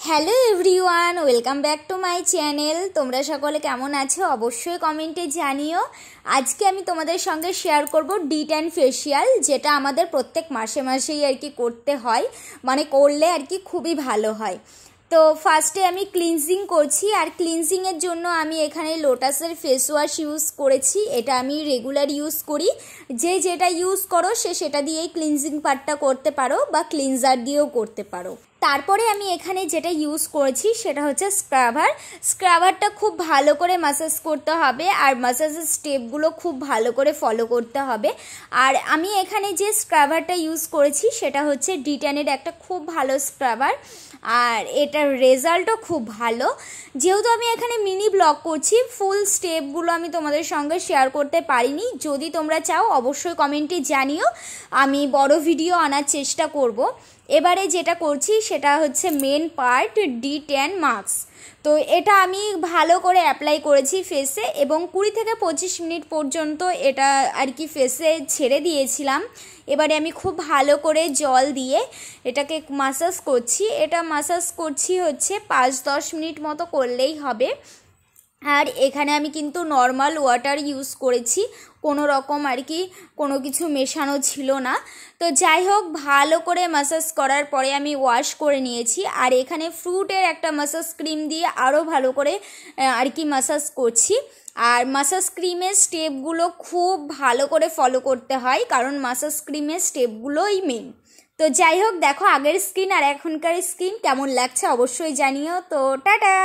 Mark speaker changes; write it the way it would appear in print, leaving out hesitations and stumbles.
Speaker 1: Hello everyone, welcome back to my channel. তোমরা সকলে কেমন আছো অবশ্যই কমেন্টে জানিও। আজকে আমি তোমাদের সঙ্গে শেয়ার করব D10 ফেসিয়াল, যেটা আমাদের প্রত্যেক মাসে মাসেই আর কি করতে হয়, মানে করলে আর কি খুবই ভালো হয়। তো ফার্স্টে আমি ক্লিনজিং করছি, আর ক্লিনজিংয়ের জন্য আমি এখানে লোটাসের ফেস ওয়াশ ইউজ করেছি। এটা আমি রেগুলার ইউজ করি। যে যেটা ইউজ করো সে সেটা দিয়েই ক্লিনজিং পার্টটা করতে পারো, বা ক্লিনজার দিয়েও করতে পারো। তারপরে আমি এখানে যেটা ইউজ করেছি সেটা হচ্ছে স্ক্রাবারটা খুব ভালো করে ম্যাসাজ করতে হবে, আর ম্যাসাজের স্টেপগুলো খুব ভালো করে ফলো করতে হবে। আর আমি এখানে যে স্ক্রাবারটা ইউজ করেছি সেটা হচ্ছে D10-এর একটা খুব ভালো স্ক্রাবার, আর এটার রেজাল্টও খুব ভালো। যেহেতু আমি এখানে মিনি ব্লগ করছি, ফুল স্টেপগুলো আমি তোমাদের সঙ্গে শেয়ার করতে পারিনি। যদি তোমরা চাও অবশ্যই কমেন্টে জানিও, আমি বড় ভিডিও আনার চেষ্টা করব। এবারে যেটা করছি সেটা হচ্ছে মেন পার্ট, D10 মাস্ক। তো এটা আমি ভালো করে অ্যাপ্লাই করেছি ফেসে, এবং 20 থেকে 25 মিনিট পর্যন্ত এটা আর কি ফেসে ছেড়ে দিয়েছিলাম। এবারে আমি খুব ভালো করে জল দিয়ে এটাকে ম্যাসাজ করছি। এটা ম্যাসাজ করছি হচ্ছে 5-10 মিনিট মতো করলেই হবে। আর এখানে আমি কিন্তু নর্মাল ওয়াটার ইউজ করেছি, কোনো রকম আর কি কোনো কিছু মেশানো ছিল না। তো যাই হোক, ভালো করে ম্যাসাজ করার পরে আমি ওয়াশ করে নিয়েছি। আর এখানে ফ্রুটের একটা ম্যাসাজ ক্রিম দিয়ে আরও ভালো করে আর কি ম্যাসাজ করছি। আর ম্যাসাজ ক্রিমের স্টেপগুলো খুব ভালো করে ফলো করতে হয়, কারণ ম্যাসাজ ক্রিমের স্টেপগুলোই মেন। তো যাই হোক, দেখো আগের স্কিন আর এখনকার স্কিন কেমন লাগছে অবশ্যই জানিও। তো টাটা।